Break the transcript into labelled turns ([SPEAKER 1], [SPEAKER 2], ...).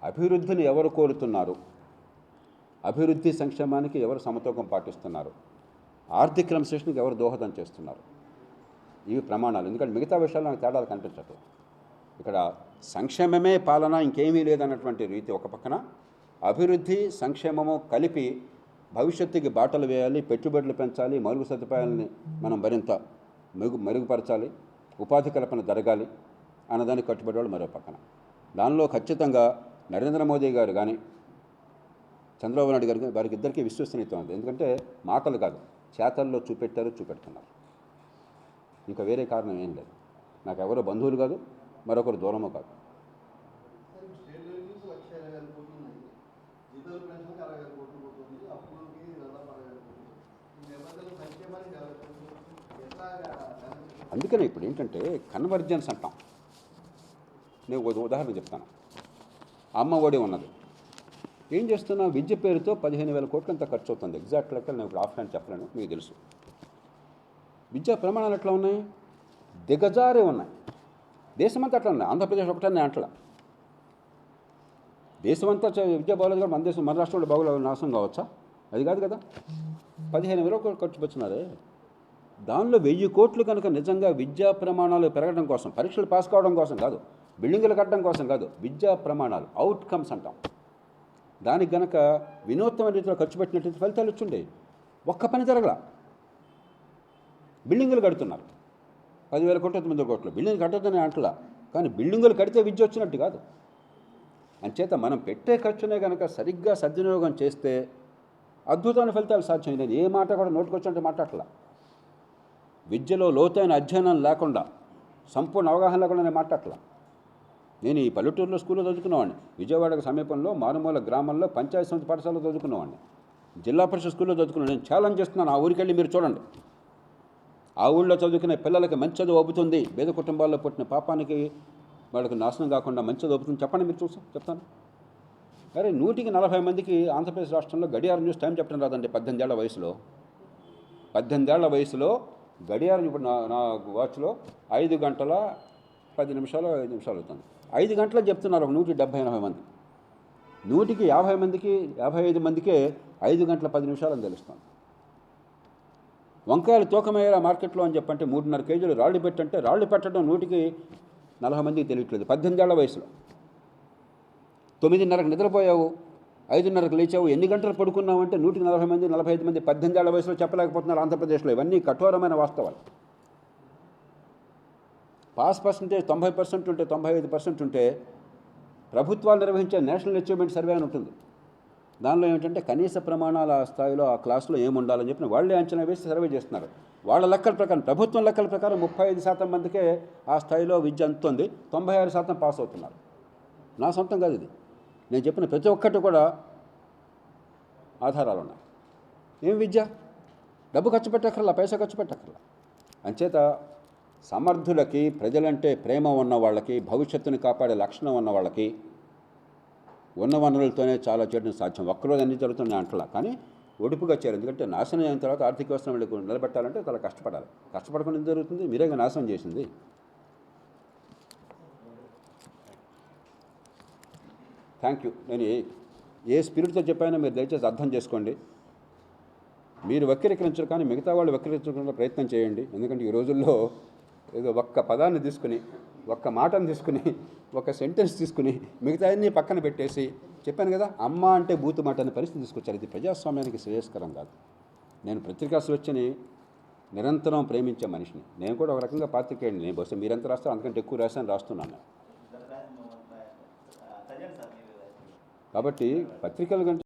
[SPEAKER 1] అభివృద్ధిని ఎవరు కోరుతున్నారు, అభివృద్ధి సంక్షేమానికి ఎవరు సమతూకం పాటిస్తున్నారు, ఆర్థిక క్రమశిక్షణకి ఎవరు దోహదం చేస్తున్నారు, ఇవి ప్రమాణాలు. ఎందుకంటే మిగతా విషయాలు నాకు తేడాలు కనిపించట్లేదు. ఇక్కడ సంక్షేమమే పాలన, ఇంకేమీ లేదన్నటువంటి రీతి ఒక పక్కన, అభివృద్ధి సంక్షేమము కలిపి భవిష్యత్తుకి బాటలు వేయాలి, పెట్టుబడులు పెంచాలి, మరుగు సదుపాయాలని మనం మరింత మెరుగుపరచాలి, ఉపాధి కల్పన జరగాలి అన్నదానికి కట్టుబడి వాళ్ళు మరో పక్కన. దానిలో ఖచ్చితంగా నరేంద్ర మోదీ గారు కానీ చంద్రబాబు నాయుడు గారు కానీ వారికి ఇద్దరికీ విశ్వసనీయత ఉంది. ఎందుకంటే మాటలు కాదు, చేతల్లో చూపెడుతున్నారు. ఇంకా వేరే కారణం ఏం లేదు. నాకు ఎవరో బంధువులు కాదు, మరొకరు దూరమో కాదు. అందుకనే ఇప్పుడు ఏంటంటే కన్వర్జెన్స్ అంటాం. నేను ఉదాహరణ చెప్తాను. అమ్మ ఒడి ఉన్నది, ఏం చేస్తున్నా విద్య పేరుతో 15,000 కోట్లు అంత ఖర్చు అవుతుంది. ఎగ్జాక్ట్ లెక్కలు నేను ఇప్పుడు ఆఫ్ హ్యాండ్ చెప్పలేను, మీకు తెలుసు. విద్యా ప్రమాణాలు ఎట్లా ఉన్నాయి, దిగజారే ఉన్నాయి. దేశమంతా అట్లా ఉన్నాయి, ఆంధ్రప్రదేశ్ ఒకటే అంటలా. దేశమంతా విద్య బాగోలేదు కూడా మన రాష్ట్రంలో బాగోలేదు నాశనం కావచ్చా? అది కాదు కదా. 15,000 కోట్లు ఖర్చు పెట్టున్నారే. దానిలో 1000 కోట్లు కనుక నిజంగా విద్యా ప్రమాణాలు పెరగడం కోసం, పరీక్షలు పాస్ కావడం కోసం కాదు, బిల్డింగులు కట్టడం కోసం కాదు, విద్యా ప్రమాణాలు అవుట్కమ్స్ అంటాం, దానికి కనుక వినూత్నమైన రీతిలో ఖర్చు పెట్టినట్టు ఫలితాలు వచ్చుండే. ఒక్క పని జరగల. బిల్డింగులు కడుతున్నారు, 10,000 కోట్లు 9,000 కోట్లు. బిల్డింగ్ కట్టొద్దని అంటలా, కానీ బిల్డింగులు కడితే విద్య వచ్చినట్టు కాదు. అంచేత మనం పెట్టే ఖర్చునే కనుక సరిగ్గా సద్వినియోగం చేస్తే అద్భుతమైన ఫలితాలు సాధ్యం. నేను ఏ మాట కూడా నోటుకొచ్చినట్టు మాట్లాడలా. విద్యలో లోతైన అధ్యయనం లేకుండా, సంపూర్ణ అవగాహన లేకుండా నేను మాట్లాడలా. నేను ఈ పల్లెటూరులో స్కూల్లో చదువుకునేవాడిని, విజయవాడకు సమీపంలో మారుమూల గ్రామంలో పంచాయతీ సమితి పాఠశాలలో చదువుకునేవాడిని, జిల్లా పరిషత్ స్కూల్లో చదువుకున్నాను. నేను ఛాలెంజ్ చేస్తున్నాను, ఆ ఊరికి వెళ్ళి మీరు చూడండి. ఆ ఊళ్ళో చదువుకునే పిల్లలకి మంచి చదువు అవుతుంది, పేద కుటుంబాల్లో పుట్టిన పాపానికి వాళ్ళకి నాశనం కాకుండా మంచి చదువు అవుతుంది. చెప్పండి, మీరు చెప్తాను. అరే 140 మందికి ఆంధ్రప్రదేశ్ రాష్ట్రంలో గడియారం చూసి టైం చెప్పడం రాదండి. 18 ఏళ్ల వయసులో 18 ఏళ్ల వయసులో గడియారం ఇప్పుడు నా వాచ్లో 5 గంటల 10 నిమిషాలు 5 నిమిషాలు అవుతుంది. 5 గంటలు చెప్తున్నారు 170-80 మంది. 150 మందికి 55 మందికే 5 గంటల 10 నిమిషాలు అని తెలుస్తాను. వంకాయలు తూకమయ్యేలా మార్కెట్లో అని చెప్పంటే 3.5 కేజీలు రాళ్ళు పెట్టంటే రాళ్ళు పెట్టడం 140 మందికి తెలియట్లేదు. 18 ఏళ్ల వయసులో 9:30కి నిద్రపోయావు, 5:30కి లేచావు, ఎన్ని గంటలు పడుకున్నావు అంటే 140 మంది 45 మంది 18 ఏళ్ల వయసులో చెప్పలేకపోతున్నారు ఆంధ్రప్రదేశ్లో. ఇవన్నీ కఠోరమైన వాస్తవాలు. పాస్ పర్సెంటేజ్ 90% ఉంటే 95% ఉంటే ప్రభుత్వాలు నిర్వహించే నేషనల్ అచీవ్మెంట్ సర్వే అని ఉంటుంది. దానిలో ఏమిటంటే కనీస ప్రమాణాల స్థాయిలో ఆ క్లాసులో ఏముండాలని చెప్పి వాళ్ళే అంచనా వేసి సర్వే చేస్తున్నారు. వాళ్ళ లెక్కల ప్రకారం, ప్రభుత్వం లెక్కల ప్రకారం 35% మందికే ఆ స్థాయిలో విద్య అందుతుంది, 96% పాస్ అవుతున్నారు. నా సొంతం కాదు ఇది, నేను చెప్పిన ప్రతి ఒక్కటి కూడా ఆధారాలు ఉన్నాయి. ఏం విద్య, డబ్బు ఖర్చు పెట్టక్కర్లా, పైసా ఖర్చు పెట్టక్కర్లా. అంచేత సమర్థులకి, ప్రజలంటే ప్రేమ ఉన్న వాళ్ళకి, భవిష్యత్తుని కాపాడే లక్షణం ఉన్న వాళ్ళకి ఉన్న వనరులతోనే చాలా చేయడం సాధ్యం. ఒక్కరోజు అన్ని జరుగుతున్నాయి అంటలా, కానీ ఒడుపుగా చేయాలి. ఎందుకంటే నాశనం అయిన తర్వాత ఆర్థిక వ్యవస్థను నిలబెట్టాలంటే చాలా కష్టపడాలి. కష్టపడకుండా ఏం జరుగుతుంది, మీరేగా నాశనం చేసింది. Thank you. నేను ఏ స్పిరిట్తో చెప్పానో మీరు దయచేసి అర్థం చేసుకోండి. మీరు వక్రీకరించరు, కానీ మిగతా వాళ్ళు వక్రీకరించకుండా ప్రయత్నం చేయండి. ఎందుకంటే ఈ రోజుల్లో ఏదో ఒక్క పదాన్ని తీసుకుని, ఒక్క మాటను తీసుకుని, ఒక సెంటెన్స్ తీసుకుని మిగతా అన్నీ పక్కన పెట్టేసి, చెప్పాను కదా అమ్మ అంటే బూతు మాట అనే పరిస్థితి తీసుకొచ్చారు. ఇది ప్రజాస్వామ్యానికి శ్రేయస్కరం కాదు. నేను పత్రికా స్వేచ్ఛని నిరంతరం ప్రేమించే మనిషిని. నేను కూడా ఒక రకంగా పాత్రికేయుడిని. నేను బహుశా మీరెంత రాస్తారో అంతకంటే ఎక్కువ రాస్తున్నాను. కాబట్టి పత్రికల కంటే